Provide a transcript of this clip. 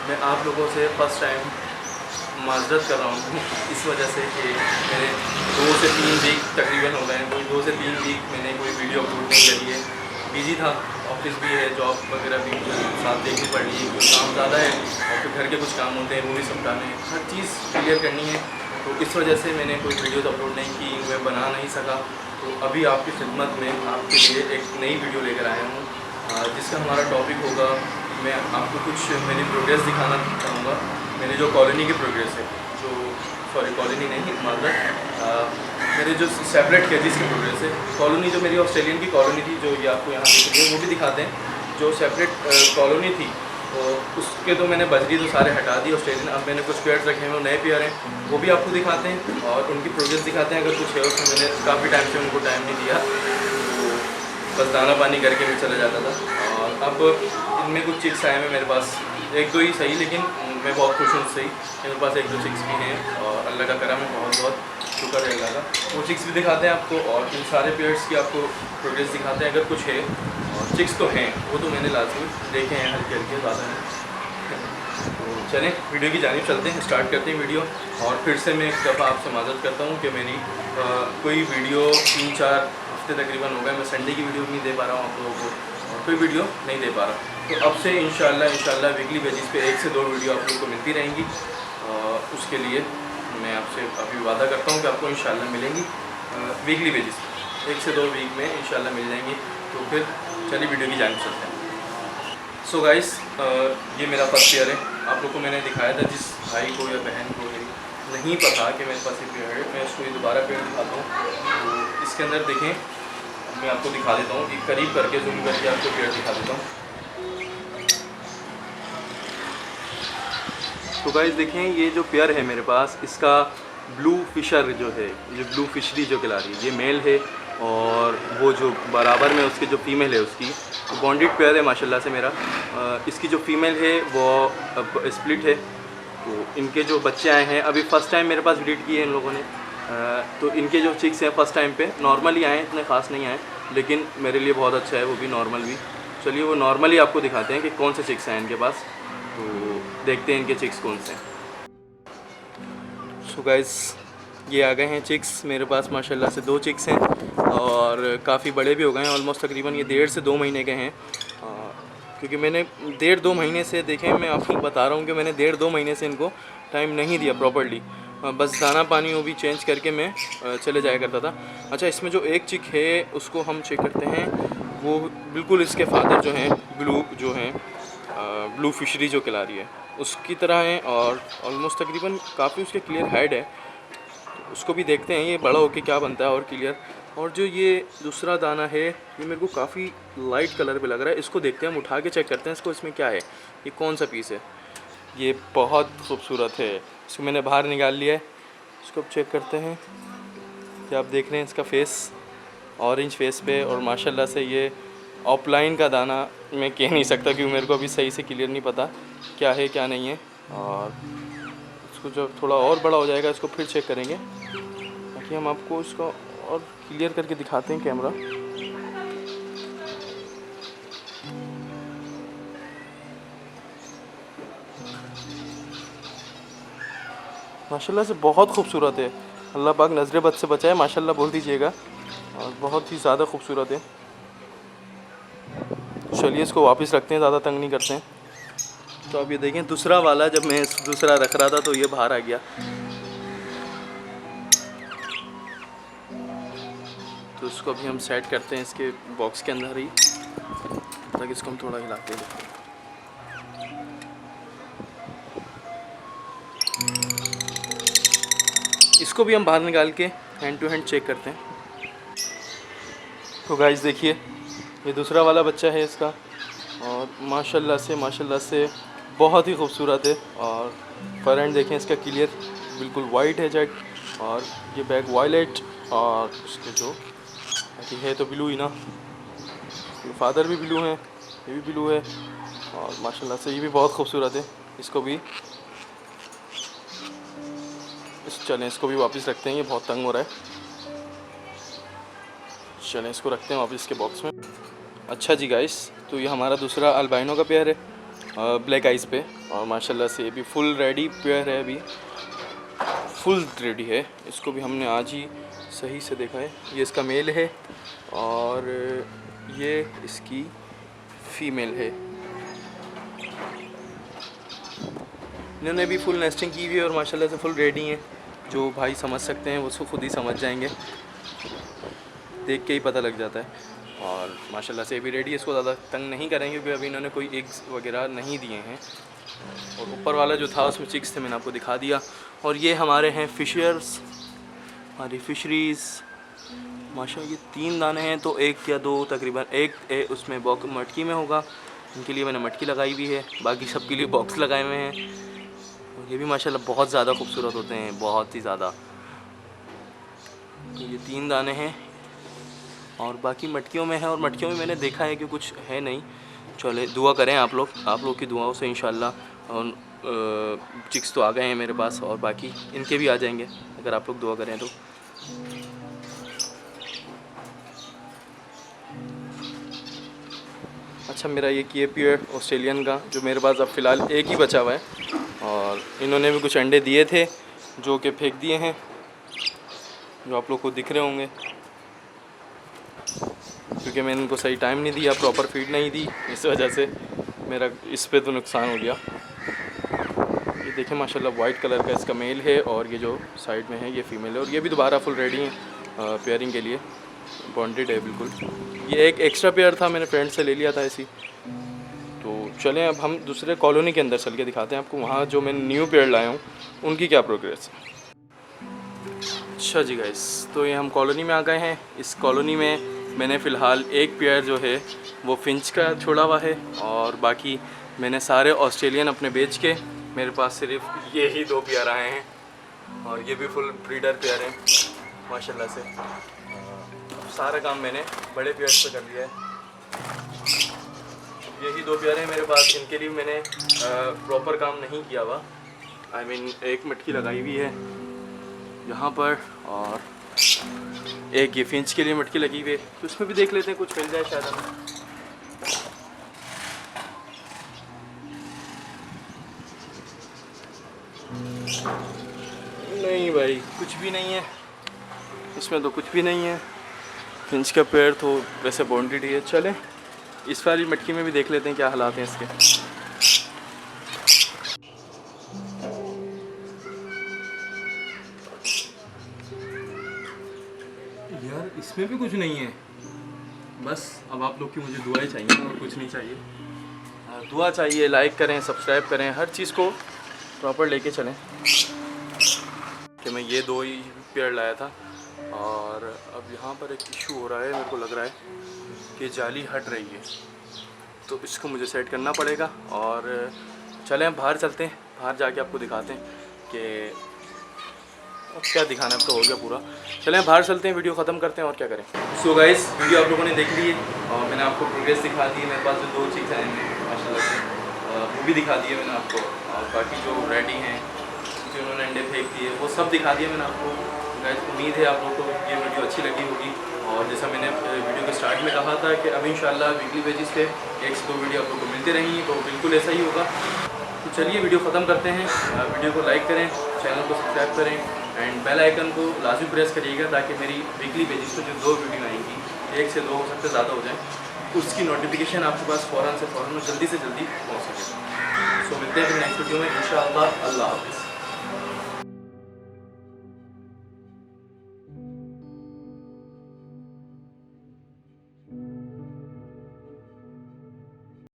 मैं आप लोगों से फ़र्स्ट टाइम माज़रत कर रहा हूँ इस वजह से कि मैंने 2 से 3 वीक तकरीबन हो गए हैं, कोई 2 से 3 वीक मैंने कोई वीडियो अपलोड नहीं करी है। बिज़ी था, ऑफिस भी है, जॉब वगैरह भी साथ देखनी पड़ रही है, कुछ काम ज़्यादा है और फिर घर के कुछ काम होते हैं वो भी समझाने हैं, हर चीज़ क्लियर करनी है। तो इस वजह से मैंने कोई वीडियोज़ अपलोड नहीं की, मैं बना नहीं सका। तो अभी आपकी खिदमत में आपके लिए एक नई वीडियो लेकर आया हूँ, जिसका हमारा टॉपिक होगा, मैं आपको कुछ मेरी प्रोग्रेस दिखाना चाहूँगा। मेरी जो कॉलोनी की प्रोग्रेस है, जो कॉलोनी नहीं माजरत, मेरे जो सेपरेट केजेस की प्रोग्रेस है। कॉलोनी जो मेरी ऑस्ट्रेलियन की कॉलोनी थी, जो ये आपको यहाँ दिख रही है, वो भी दिखाते हैं। जो सेपरेट कॉलोनी थी तो उसके तो मैंने बजरी तो सारे हटा दी ऑस्ट्रेलियन। अब मैंने कुछ पेड़ रखे हैं, वो नए पेड़ हैं, वो भी आपको दिखाते हैं और उनकी प्रोग्रेस दिखाते हैं। अगर कुछ है उसमें मैंने काफ़ी टाइम से उनको टाइम नहीं दिया, तो बस दाना पानी करके भी चला जाता था। और अब इनमें कुछ चिक्स आए हैं मेरे पास, 1-2 ही सही, लेकिन मैं बहुत खुश हूँ उससे ही। मेरे पास 1-2 चिक्स भी हैं और अल्लाह का करम है, बहुत बहुत शुक्र है अल्लाह का। वो चिक्स भी दिखाते हैं आपको और इन सारे पेयर्स की आपको प्रोग्रेस दिखाते हैं अगर कुछ है। और चिक्स तो हैं, वो तो मैंने लाजमी देखे हैं हल्के हल्के, ज़्यादा नहीं। तो चलें वीडियो की जानिब चलते हैं, स्टार्ट करते हैं वीडियो। और फिर से मैं एक दफ़ा आपसे माज़रत करता हूँ कि मेरी कोई वीडियो 3-4 हफ्ते तकरीबन हो गए, मैं संडे की वीडियो भी नहीं दे पा रहा हूँ आप लोगों को, और कोई वीडियो नहीं दे पा रहा। तो अब से इंशाल्लाह वीकली बेसिस पे 1 से 2 वीडियो आप लोग को मिलती रहेंगी। उसके लिए मैं आपसे अभी वादा करता हूँ कि आपको इंशाल्लाह मिलेंगी वीकली बेसिस पे, 1 से 2 वीक में इंशाल्लाह मिल जाएंगी। तो फिर चलिए वीडियो की जानिब चलते हैं। सो गाइस, ये मेरा फर्स्ट पेयर है। आप लोग को मैंने दिखाया था, जिस भाई को या बहन को नहीं पता कि मेरे पास ये पेयर है, मैं उसको ये दोबारा पेयर दिखाता हूँ। तो इसके अंदर देखें, मैं आपको दिखा देता हूँ, एक करीब करके जूम करके आपको पेयर दिखा देता हूँ। तो गाइस देखें, ये जो पेयर है मेरे पास, इसका ब्लू फिशर जो है, ये ब्लू फिशरी जो कहला रही है, ये मेल है। और वो जो बराबर में उसके जो फीमेल है, उसकी बॉन्डेड पेयर है माशाल्लाह से मेरा। इसकी जो फीमेल है वो स्प्लिट है। तो इनके जो बच्चे आए हैं, अभी फ़र्स्ट टाइम मेरे पास ब्रीड की है इन लोगों ने। तो इनके जो चिक्स हैं फ़र्स्ट टाइम पे नॉर्मली आए, इतने ख़ास नहीं आए, लेकिन मेरे लिए बहुत अच्छा है वो भी नॉर्मल भी। चलिए वो नॉर्मली आपको दिखाते हैं कि कौन से चिक्स हैं इनके पास। तो देखते हैं इनके चिक्स कौन से हैं। सो गाइस, ये आ गए हैं चिक्स मेरे पास, माशाल्लाह से 2 चिक्स हैं और काफ़ी बड़े भी हो गए हैं। ऑलमोस्ट तकरीबन ये 1.5 से 2 महीने के हैं। क्योंकि मैंने 1.5-2 महीने से, देखें मैं आपको बता रहा हूँ कि मैंने 1.5-2 महीने से इनको टाइम नहीं दिया प्रॉपर्ली। बस दाना पानी वो भी चेंज करके मैं चले जाया करता था। अच्छा, इसमें जो एक चिक है उसको हम चेक करते हैं। वो बिल्कुल इसके फादर जो हैं, ब्लू फिशरी जो कहला रही है, उसकी तरह है। और ऑलमोस्ट तकरीबन काफ़ी उसके क्लियर हेड है। तो उसको भी देखते हैं ये बड़ा होके क्या बनता है और क्लियर। और जो ये दूसरा दाना है, ये मेरे को काफ़ी लाइट कलर पे लग रहा है। इसको देखते हैं, हम उठा के चेक करते हैं इसको, इसमें क्या है, ये कौन सा पीस है। ये बहुत खूबसूरत है, इसको मैंने बाहर निकाल लिया है। इसको अब चेक करते हैं। क्या आप देख रहे हैं इसका फेस, ऑरेंज फेस पे, और माशाल्लाह से ये ऑफलाइन का दाना मैं कह नहीं सकता क्योंकि मेरे को अभी सही से क्लियर नहीं पता क्या है क्या नहीं है। और इसको जब थोड़ा और बड़ा हो जाएगा इसको फिर चेक करेंगे, ताकि हम आपको इसको और क्लियर करके दिखाते हैं कैमरा। माशाल्लाह से बहुत खूबसूरत है, अल्लाह पाक नज़र बद से बचाए, माशाल्लाह बोल दीजिएगा। और बहुत ही ज़्यादा खूबसूरत है। चलिए इसको वापस रखते हैं, ज़्यादा तंग नहीं करते हैं। तो अब ये देखें, दूसरा वाला जब मैं दूसरा रख रहा था तो ये बाहर आ गया। तो इसको अभी हम सेट करते हैं इसके बॉक्स के अंदर ही, ताकि इसको हम थोड़ा हिलाते हैं। इसको भी हम बाहर निकाल के हैंड टू हैंड चेक करते हैं। तो गाइस देखिए, ये दूसरा वाला बच्चा है इसका, और माशाल्लाह से बहुत ही खूबसूरत है। और फर एंड देखें इसका क्लियर बिल्कुल वाइट है जेट, और ये बैक वायलेट, और उसके जो है तो ब्लू ही ना, फादर भी ब्लू है, ये भी ब्लू है। और माशाल्लाह से ये भी बहुत खूबसूरत है। इसको भी चलें इसको भी वापस रखते हैं, ये बहुत तंग हो रहा है। चलें इसको रखते हैं वापस इसके बॉक्स में। अच्छा जी गाइस, तो ये हमारा दूसरा अल्बाइनो का पेयर है। ब्लैक आइस पे। और माशाल्लाह से ये भी फुल रेडी पेयर है, अभी फुल रेडी है। इसको भी हमने आज ही सही से देखा है। ये इसका मेल है और ये इसकी फ़ीमेल है। इन्होंने भी फुल नेस्टिंग की हुई है और माशाल्लाह से फुल रेडी हैं। जो भाई समझ सकते हैं वो उसको खुद ही समझ जाएंगे, देख के ही पता लग जाता है। और माशाल्लाह से भी रेडी है, इसको ज़्यादा तंग नहीं करेंगे क्योंकि अभी इन्होंने कोई एग्स वगैरह नहीं दिए हैं। और ऊपर वाला जो था उसमें चिक्स थे, मैंने आपको दिखा दिया। और ये हमारे हैं फिशर्स, हमारी फिशरीज़। माशाल्लाह ये 3 दाने हैं, तो 1 या 2 तकरीबन, एक उसमें बॉक्स मटकी में होगा। इनके लिए मैंने मटकी लगाई हुई है, बाकी सब के लिए बॉक्स लगाए हुए हैं। और ये भी माशाल्लाह बहुत ज़्यादा खूबसूरत होते हैं, बहुत ही ज़्यादा। तो ये 3 दाने हैं और बाकी मटकियों में है। और मटकियों में मैंने देखा है कि कुछ है नहीं। चले दुआ करें आप लोग की दुआओं से इंशाल्लाह। और चिक्स तो आ गए हैं मेरे पास और बाकी इनके भी आ जाएंगे अगर आप लोग दुआ करें तो। अच्छा, मेरा ये किए पियर ऑस्ट्रेलियन का जो मेरे पास अब फ़िलहाल एक ही बचा हुआ है। और इन्होंने भी कुछ अंडे दिए थे जो कि फेंक दिए हैं, जो आप लोग को दिख रहे होंगे, क्योंकि मैंने इनको सही टाइम नहीं दिया, प्रॉपर फीड नहीं दी, इस वजह से मेरा इस पे तो नुकसान हो गया। ये देखें माशाल्लाह वाइट कलर का इसका मेल है और ये जो साइड में है ये फ़ीमेल है। और ये भी दोबारा फुल रेडी हैं पेयरिंग के लिए, बॉन्डेड है बिल्कुल। ये एक एक्स्ट्रा पेयर था, मैंने फ्रेंड से ले लिया था ऐसी। तो चलें अब हम दूसरे कॉलोनी के अंदर चल के दिखाते हैं आपको, वहाँ जो मैं न्यू पेयर लाया हूँ उनकी क्या प्रोग्रेस है। अच्छा जी गाइस, तो ये हम कॉलोनी में आ गए हैं। इस कॉलोनी में मैंने फ़िलहाल एक पेयर जो है वो फिंच का छोड़ा हुआ है और बाकी मैंने सारे ऑस्ट्रेलियन अपने बेच के मेरे पास सिर्फ ये ही 2 पेयर आए हैं। और ये भी फुल ब्रीडर पेयर हैं माशाल्लाह से। सारा काम मैंने बड़े पेयर से कर लिया है। यही 2 पेयर हैं मेरे पास, इनके लिए मैंने प्रॉपर काम नहीं किया हुआ। आई मीन एक मटकी लगाई हुई है यहाँ पर और एक ये फिंच के लिए मटकी लगी हुई है। तो उसमें भी देख लेते हैं कुछ मिल जाए शायद हमें। नहीं भाई, कुछ भी नहीं है इसमें, तो कुछ भी नहीं है। फिंच का पेड़ तो वैसे बाउंडेड ही है। चले इस वाली मटकी में भी देख लेते हैं क्या हालात हैं इसके। यार इसमें भी कुछ नहीं है, बस अब आप लोग की मुझे दुआएं चाहिए और कुछ नहीं चाहिए। दुआ चाहिए, लाइक करें, सब्सक्राइब करें, हर चीज़ को प्रॉपर लेके चलें। कि मैं ये 2 ही पेड़ लाया था और अब यहाँ पर एक इशू हो रहा है, मेरे को लग रहा है कि जाली हट रही है, तो इसको मुझे सेट करना पड़ेगा। और चलें बाहर चलते हैं, बाहर जाके आपको दिखाते हैं कि अब क्या दिखाना है, अब तो हो गया पूरा। चलें बाहर चलते हैं, वीडियो ख़त्म करते हैं और क्या करें। सो गाइस, वीडियो आप लोगों ने देख ली है और मैंने आपको प्रोग्रेस दिखा दी है। मेरे पास जो 2 चिक्स आए हैं माशाल्लाह से वो भी दिखा दिए मैंने आपको। और बाकी जो रेडी हैं जिन्होंने अंडे फेंक दिए वो सब दिखा दिए मैंने आपको। गाइस उम्मीद है आप लोगों को ये वीडियो अच्छी लगी होगी। और जैसा मैंने वीडियो के स्टार्ट में कहा था कि अब इंशाल्लाह वीकली बेसिस पे 1 से 2 वीडियो आप लोग को मिलती रहेंगी, तो बिल्कुल ऐसा ही होगा। तो चलिए वीडियो ख़त्म करते हैं। वीडियो को लाइक करें, चैनल को सब्सक्राइब करें एंड बेल आइकन को लाजमी प्रेस करिएगा ताकि मेरी वीकली बेसिस पे जो 2 वीडियो आएंगी, 1 से 2 हो सकते ज़्यादा हो जाए, उसकी नोटिफिकेशन आपके पास फ़ौरन से फ़ौरन और जल्दी से जल्दी पहुँच सके। सो मिलते हैं फिर नेक्स्ट वीडियो में इंशाअल्लाह। अल्लाह हाफ़िज़।